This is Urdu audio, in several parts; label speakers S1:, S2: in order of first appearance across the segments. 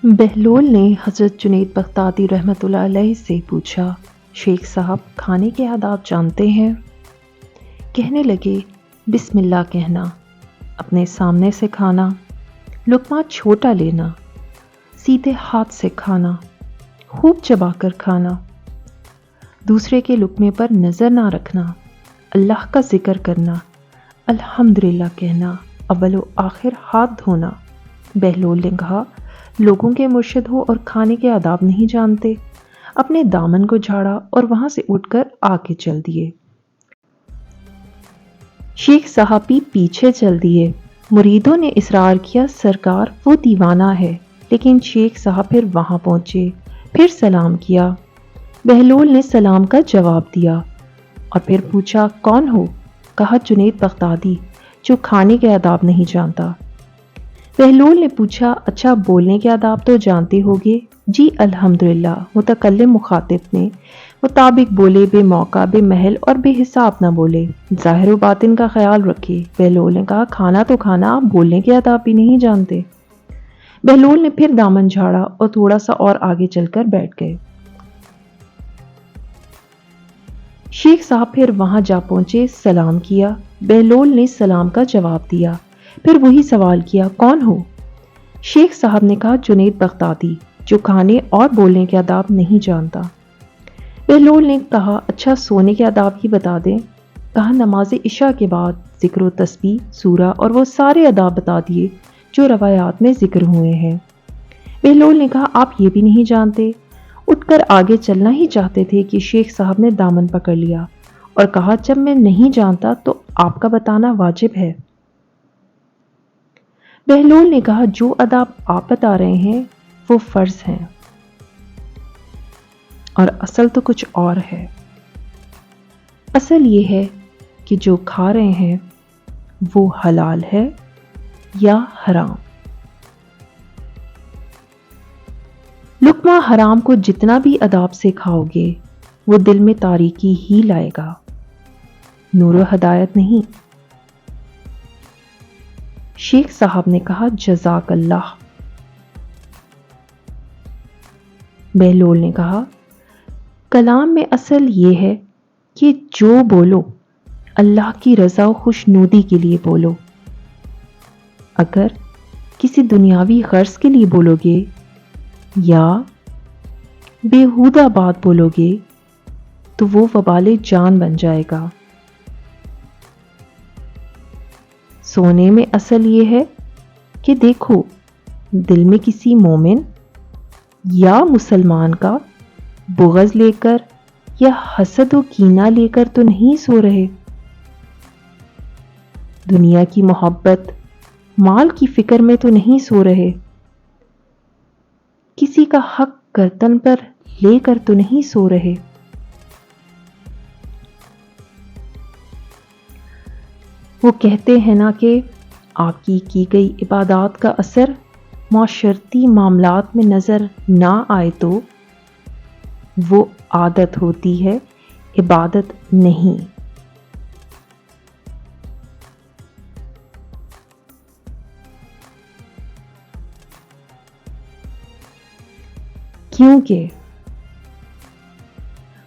S1: بہلول نے حضرت جنید بغدادی رحمۃ اللہ علیہ سے پوچھا، شیخ صاحب کھانے کے آداب جانتے ہیں؟ کہنے لگے، بسم اللہ کہنا، اپنے سامنے سے کھانا، لقمہ چھوٹا لینا، سیدھے ہاتھ سے کھانا، خوب چبا کر کھانا، دوسرے کے لقمے پر نظر نہ رکھنا، اللہ کا ذکر کرنا، الحمدللہ کہنا، اول و آخر ہاتھ دھونا۔ بہلول نے کہا، لوگوں کے مرشد ہو اور کھانے کے آداب نہیں جانتے؟ اپنے دامن کو جھاڑا اور وہاں سے اٹھ کر آگے چل دیے۔ شیخ صاحب بھی پیچھے چل دیے۔ مریدوں نے اصرار کیا، سرکار وہ دیوانہ ہے، لیکن شیخ صاحب پھر وہاں پہنچے، پھر سلام کیا۔ بہلول نے سلام کا جواب دیا اور پھر پوچھا، کون ہو؟ کہا، جنید بغدادی، جو کھانے کے آداب نہیں جانتا۔ بہلول نے پوچھا، اچھا بولنے کے آداب تو جانتے ہوگے؟ جی الحمدللہ۔ متکلم مخاطب نے مطابق بولے، بے موقع، بے محل اور بے حساب نہ بولے، ظاہر و باطن کا خیال رکھے۔ بہلول نے کہا، کھانا تو کھانا، آپ بولنے کے آداب بھی نہیں جانتے۔ بہلول نے پھر دامن جھاڑا اور تھوڑا سا اور آگے چل کر بیٹھ گئے۔ شیخ صاحب پھر وہاں جا پہنچے، سلام کیا۔ بہلول نے سلام کا جواب دیا، پھر وہی سوال کیا، کون ہو؟ شیخ صاحب نے کہا، جنید بغدادی، جو کھانے اور بولنے کے آداب نہیں جانتا۔ بہلول نے کہا، اچھا سونے کے آداب ہی بتا دیں۔ کہا، نماز عشاء کے بعد ذکر و تسبیح، سورہ اور وہ سارے آداب بتا دیے جو روایات میں ذکر ہوئے ہیں۔ بہلول نے کہا، آپ یہ بھی نہیں جانتے؟ اٹھ کر آگے چلنا ہی چاہتے تھے کہ شیخ صاحب نے دامن پکڑ لیا اور کہا، جب میں نہیں جانتا تو آپ کا بتانا واجب ہے۔ بہلول نے کہا، جو آداب آپ بتا رہے ہیں وہ فرض ہیں اور اصل تو کچھ اور ہے۔ اصل یہ ہے کہ جو کھا رہے ہیں وہ حلال ہے یا حرام۔ لقمہ حرام کو جتنا بھی اداب سے کھاؤ گے وہ دل میں تاریکی ہی لائے گا، نور و ہدایت نہیں۔ شیخ صاحب نے کہا، جزاک اللہ۔ بہلول نے کہا، کلام میں اصل یہ ہے کہ جو بولو اللہ کی رضا و خوشنودی کے لیے بولو۔ اگر کسی دنیاوی غرض کے لیے بولو گے یا بیہودہ بات بولو گے تو وہ وبال جان بن جائے گا۔ سونے میں اصل یہ ہے کہ دیکھو، دل میں کسی مومن یا مسلمان کا بغض لے کر یا حسد و کینہ لے کر تو نہیں سو رہے، دنیا کی محبت، مال کی فکر میں تو نہیں سو رہے، کسی کا حق گردن پر لے کر تو نہیں سو رہے۔ وہ کہتے ہیں نا کہ آپ کی گئی عبادات کا اثر معاشرتی معاملات میں نظر نہ آئے تو وہ عادت ہوتی ہے، عبادت نہیں۔ کیونکہ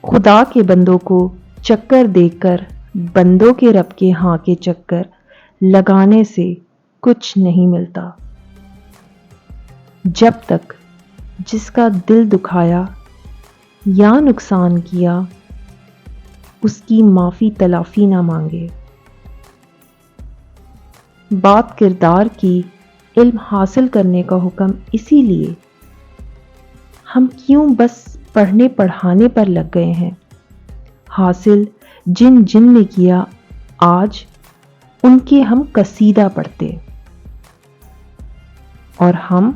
S1: خدا کے بندوں کو چکر دے کر بندوں کے رب کے ہاں کے چکر لگانے سے کچھ نہیں ملتا۔ جب تک جس کا دل دکھایا یا نقصان کیا اس کی معافی تلافی نہ مانگے۔ بات کردار کی علم حاصل کرنے کا حکم اسی لیے ہم کیوں بس پڑھنے پڑھانے پر لگ گئے ہیں؟ حاصل جن جن نے کیا آج ان کے ہم قصیدہ پڑھتے، اور ہم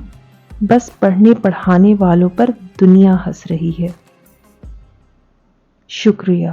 S1: بس پڑھنے پڑھانے والوں پر دنیا ہنس رہی ہے۔ شکریہ۔